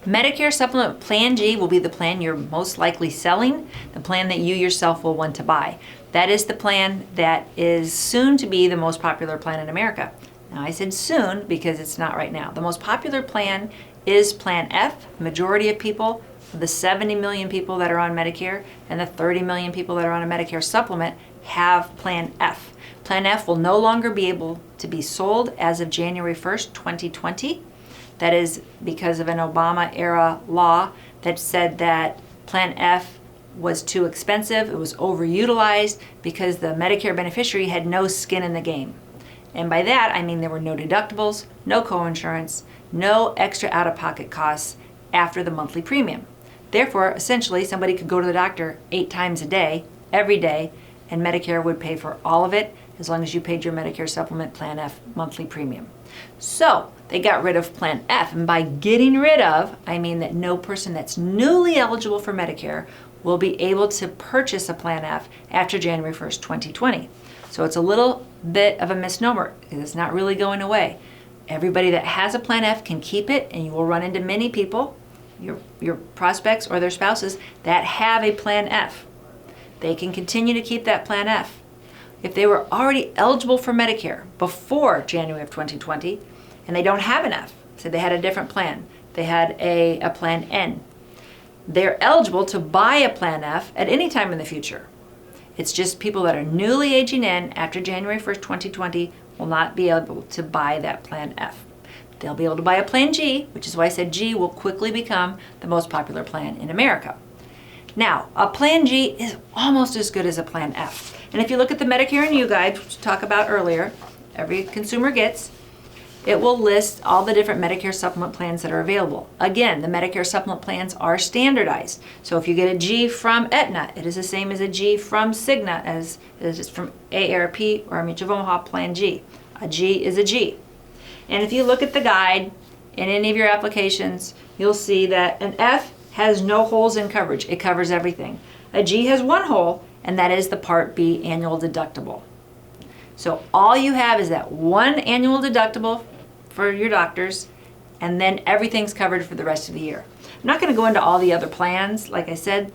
Medicare Supplement Plan G will be the plan you're most likely selling, the plan that you yourself will want to buy. That is the plan that is soon to be the most popular plan in America. Now, I said soon because it's not right now. The most popular plan is Plan F. Majority of people, the 70 million people that are on Medicare and the 30 million people that are on a Medicare supplement, have Plan F. Plan F will no longer be able to be sold as of January 1st, 2020. That is because of an Obama-era law that said that Plan F was too expensive, it was overutilized because the Medicare beneficiary had no skin in the game. And by that, I mean there were no deductibles, no coinsurance, no extra out-of-pocket costs after the monthly premium. Therefore, essentially, somebody could go to the doctor 8 times a day, every day, and Medicare would pay for all of it as long as you paid your Medicare Supplement Plan F monthly premium. So they got rid of Plan F, and by getting rid of, I mean that no person that's newly eligible for Medicare will be able to purchase a Plan F after January 1st, 2020. So it's a little bit of a misnomer. It's not really going away. Everybody that has a Plan F can keep it, and you will run into many people, your prospects or their spouses, that have a Plan F. They can continue to keep that Plan F. If they were already eligible for Medicare before January of 2020 and they don't have an F, so they had a different plan, they had a Plan N, they're eligible to buy a Plan F at any time in the future. It's just people that are newly aging in after January 1st, 2020 will not be able to buy that Plan F. They'll be able to buy a Plan G, which is why I said G will quickly become the most popular plan in America. Now, a Plan G is almost as good as a Plan F. And if you look at the Medicare and You Guide, which we talked about earlier, every consumer gets, it will list all the different Medicare supplement plans that are available. Again, the Medicare supplement plans are standardized. So if you get a G from Aetna, it is the same as a G from Cigna as it is from AARP or Mutual of Omaha Plan G. A G is a G. And if you look at the guide in any of your applications, you'll see that an F has no holes in coverage. It covers everything. A G has one hole, and that is the Part B annual deductible. So all you have is that one annual deductible for your doctors, and then everything's covered for the rest of the year. I'm not going to go into all the other plans. Like I said,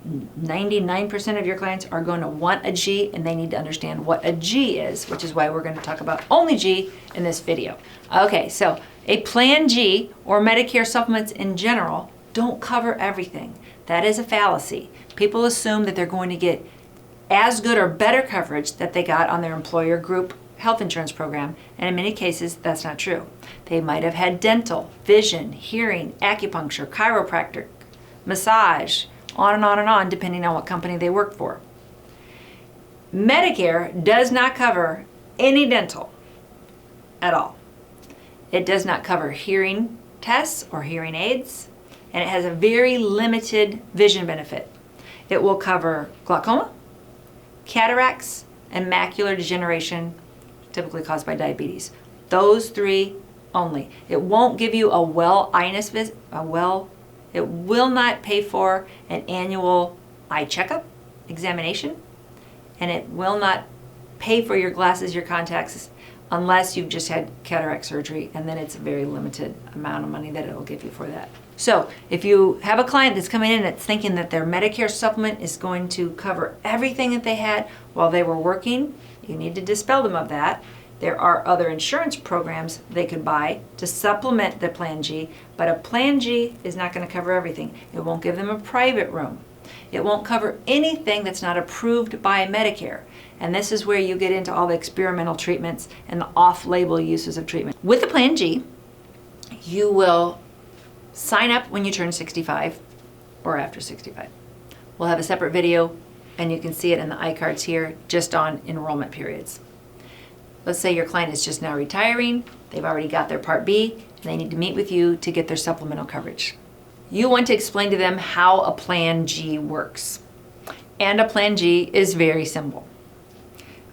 99% of your clients are going to want a G, and they need to understand what a G is, which is why we're going to talk about only G in this video. Okay, so a Plan G, or Medicare supplements in general, don't cover everything. That is a fallacy. People assume that they're going to get as good or better coverage that they got on their employer group health insurance program, and in many cases that's not true. They might have had dental, vision, hearing, acupuncture, chiropractic, massage, on and on and on, depending on what company they work for. Medicare does not cover any dental at all. It does not cover hearing tests or hearing aids, and it has a very limited vision benefit. It will cover glaucoma, cataracts, and macular degeneration, typically caused by diabetes. Those 3 only. It won't give you a well-eye-ness visit, it will not pay for an annual eye checkup examination, and it will not pay for your glasses, your contacts, unless you've just had cataract surgery, and then it's a very limited amount of money that it'll give you for that. So if you have a client that's coming in that's thinking that their Medicare supplement is going to cover everything that they had while they were working, you need to dispel them of that. There are other insurance programs they could buy to supplement the Plan G, but a Plan G is not going to cover everything. It won't give them a private room. It won't cover anything that's not approved by Medicare. And this is where you get into all the experimental treatments and the off-label uses of treatment. With the Plan G, you will sign up when you turn 65 or after 65. We'll have a separate video, and you can see it in the iCards here, just on enrollment periods. Let's say your client is just now retiring, they've already got their Part B, and they need to meet with you to get their supplemental coverage. You want to explain to them how a Plan G works. And a Plan G is very simple.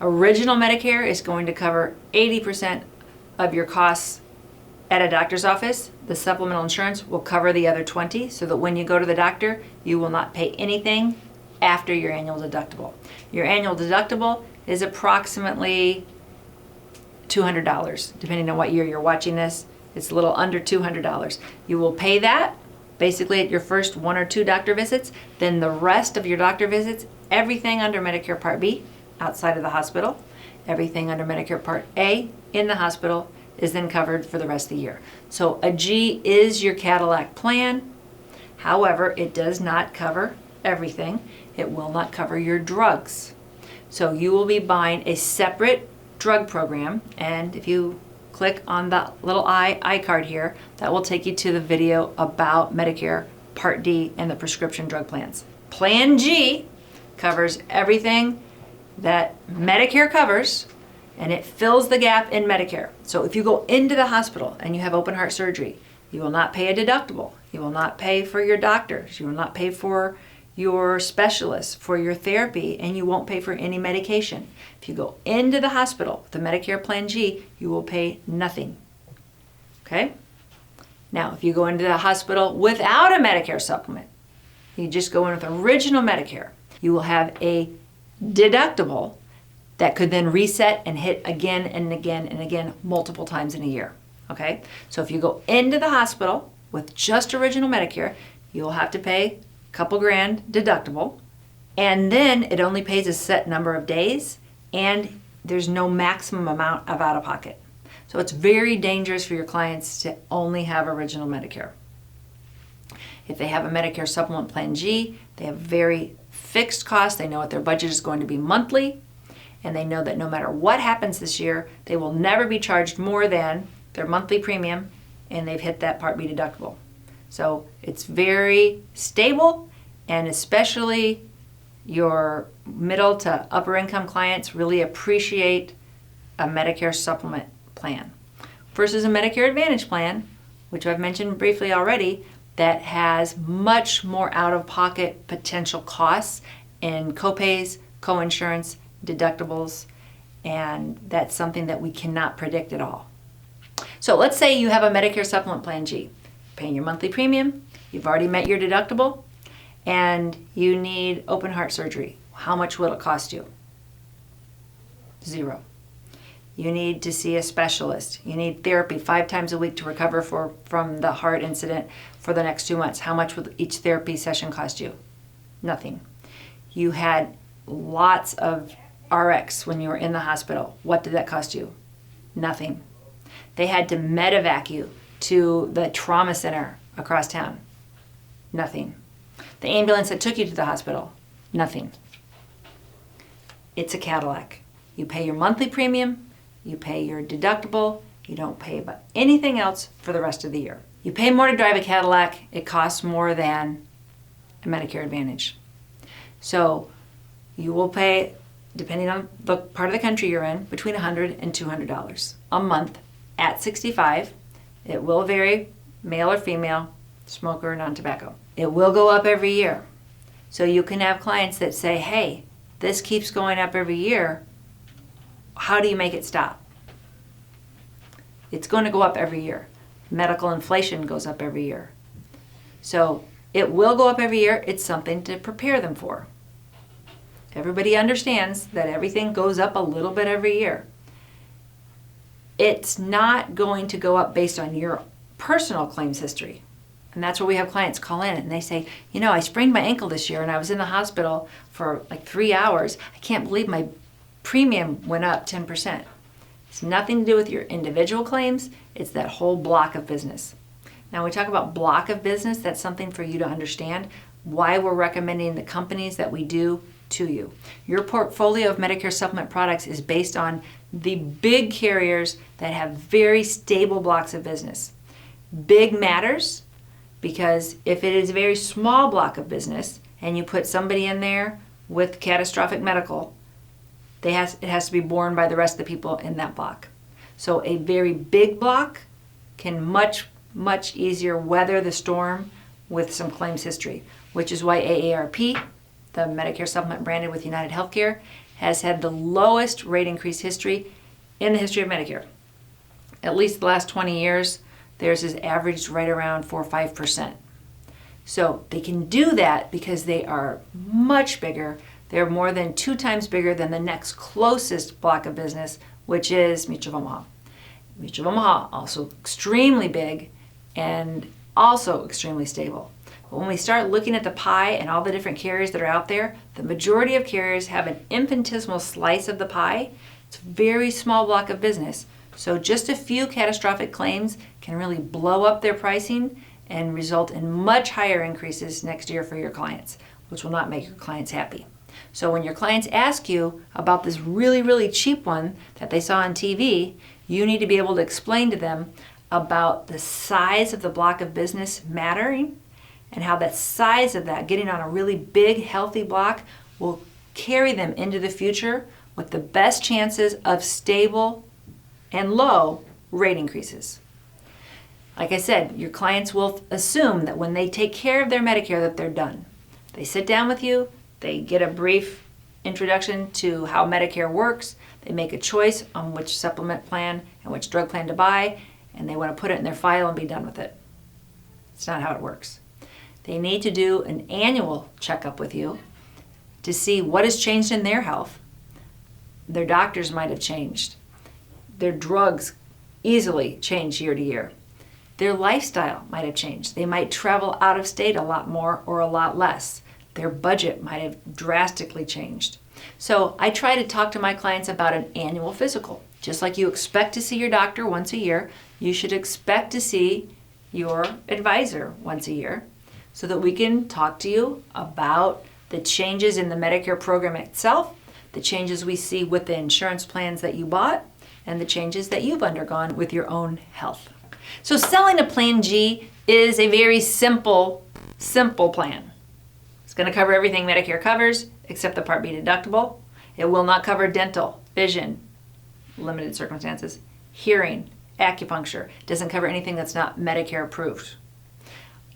Original Medicare is going to cover 80% of your costs at a doctor's office. The supplemental insurance will cover the other 20, so that when you go to the doctor, you will not pay anything after your annual deductible. Your annual deductible is approximately $200, depending on what year you're watching this. It's a little under $200. You will pay that basically at your first 1 or 2 doctor visits. Then the rest of your doctor visits, everything under Medicare Part B outside of the hospital, everything under Medicare Part A in the hospital is then covered for the rest of the year. So a G is your Cadillac plan. However, it does not cover everything. It will not cover your drugs. So you will be buying a separate drug program, and if you click on the little I card here, that will take you to the video about Medicare Part D and the prescription drug plans. Plan G covers everything that Medicare covers, and it fills the gap in Medicare. So if you go into the hospital and you have open heart surgery, you will not pay a deductible. You will not pay for your doctors. You will not pay for your specialists, for your therapy, and you won't pay for any medication. If you go into the hospital with the Medicare Plan G, you will pay nothing. Okay? Now, if you go into the hospital without a Medicare supplement, you just go in with original Medicare, you will have a deductible that could then reset and hit again and again and again multiple times in a year. Okay? So if you go into the hospital with just original Medicare, you will have to pay a couple grand deductible, and then it only pays a set number of days, and there's no maximum amount of out-of-pocket. So it's very dangerous for your clients to only have original Medicare. If they have a Medicare Supplement Plan G, they have very fixed costs. They know what their budget is going to be monthly, and they know that no matter what happens this year, they will never be charged more than their monthly premium, and they've hit that Part B deductible. So it's very stable, and especially your middle to upper income clients really appreciate a Medicare supplement plan versus a Medicare Advantage plan, which I've mentioned briefly already, that has much more out-of-pocket potential costs in copays, coinsurance, deductibles, and that's something that we cannot predict at all. So let's say you have a Medicare Supplement Plan G, paying your monthly premium, you've already met your deductible, and you need open heart surgery. How much will it cost you? $0. You need to see a specialist. You need therapy 5 times a week to recover from the heart incident for the next 2 months. How much will each therapy session cost you? Nothing. You had lots of RX when you were in the hospital. What did that cost you? Nothing. They had to medevac you to the trauma center across town. Nothing. The ambulance that took you to the hospital. Nothing. It's a Cadillac. You pay your monthly premium, you pay your deductible, you don't pay about anything else for the rest of the year. You pay more to drive a Cadillac, it costs more than a Medicare Advantage. So you will pay, depending on the part of the country you're in, between $100 and $200 a month at 65. It will vary, male or female, smoker or non-tobacco. It will go up every year. So you can have clients that say, hey, this keeps going up every year. How do you make it stop? It's going to go up every year. Medical inflation goes up every year. So it will go up every year. It's something to prepare them for. Everybody understands that everything goes up a little bit every year. It's not going to go up based on your personal claims history. And that's where we have clients call in and they say, you know, I sprained my ankle this year and I was in the hospital for like 3 hours. I can't believe my premium went up 10%. It's nothing to do with your individual claims. It's that whole block of business. Now, when we talk about block of business, that's something for you to understand why we're recommending the companies that we do to you. Your portfolio of Medicare supplement products is based on the big carriers that have very stable blocks of business. Big matters because if it is a very small block of business and you put somebody in there with catastrophic medical, it has to be borne by the rest of the people in that block. So a very big block can much easier weather the storm with some claims history, which is why AARP, the Medicare supplement branded with United Healthcare, has had the lowest rate increase history in the history of Medicare. At least the last 20 years, theirs is averaged right around 4 or 5%. So they can do that because they are much bigger. They're more than 2 times bigger than the next closest block of business, which is Mutual of Omaha. Mutual of Omaha, also extremely big and also extremely stable. But when we start looking at the pie and all the different carriers that are out there, the majority of carriers have an infinitesimal slice of the pie. It's a very small block of business. So just a few catastrophic claims can really blow up their pricing and result in much higher increases next year for your clients, which will not make your clients happy. So when your clients ask you about this really, really cheap one that they saw on TV, you need to be able to explain to them about the size of the block of business mattering and how that size of that, getting on a really big, healthy block, will carry them into the future with the best chances of stable and low rate increases. Like I said, your clients will assume that when they take care of their Medicare that they're done. They sit down with you, they get a brief introduction to how Medicare works, they make a choice on which supplement plan and which drug plan to buy, and they want to put it in their file and be done with it. It's not how it works. They need to do an annual checkup with you to see what has changed in their health. Their doctors might have changed. Their drugs easily change year to year. Their lifestyle might have changed. They might travel out of state a lot more or a lot less. Their budget might have drastically changed. So I try to talk to my clients about an annual physical. Just like you expect to see your doctor once a year, you should expect to see your advisor once a year so that we can talk to you about the changes in the Medicare program itself, the changes we see with the insurance plans that you bought, and the changes that you've undergone with your own health. So selling a Plan G is a very simple plan. It's going to cover everything Medicare covers except the Part B deductible. It will not cover dental, vision, limited circumstances, hearing, acupuncture. It doesn't cover anything that's not Medicare approved.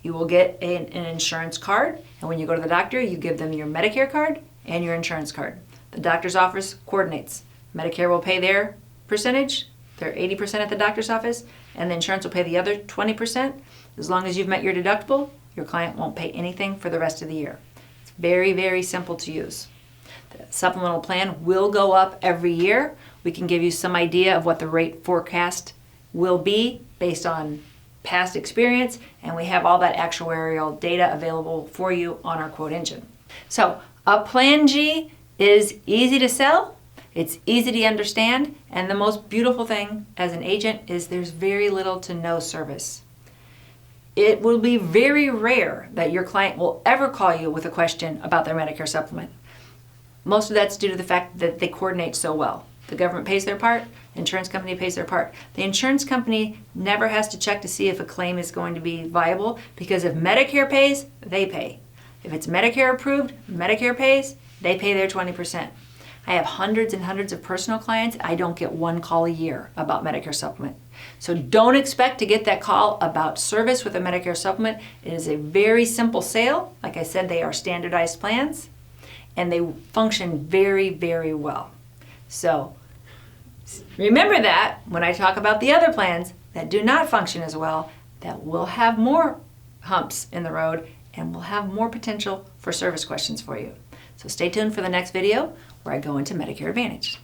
You will get an insurance card, and when you go to the doctor, you give them your Medicare card and your insurance card. The doctor's office coordinates. Medicare will pay their percentage, their 80% at the doctor's office, and the insurance will pay the other 20%. As long as you've met your deductible, your client won't pay anything for the rest of the year. It's very, very simple to use. The supplemental plan will go up every year. We can give you some idea of what the rate forecast will be based on past experience, and we have all that actuarial data available for you on our quote engine. So a Plan G is easy to sell, it's easy to understand, and the most beautiful thing as an agent is there's very little to no service. It will be very rare that your client will ever call you with a question about their Medicare supplement. Most of that's due to the fact that they coordinate so well. The government pays their part, the insurance company pays their part. The insurance company never has to check to see if a claim is going to be viable, because if Medicare pays, they pay. If it's Medicare approved, Medicare pays, they pay their 20%. I have hundreds and hundreds of personal clients. I don't get one call a year about Medicare supplement. So don't expect to get that call about service with a Medicare supplement. It is a very simple sale. Like I said, they are standardized plans, and they function very, very well. So remember that when I talk about the other plans that do not function as well, that will have more humps in the road and will have more potential for service questions for you. So stay tuned for the next video where I go into Medicare Advantage.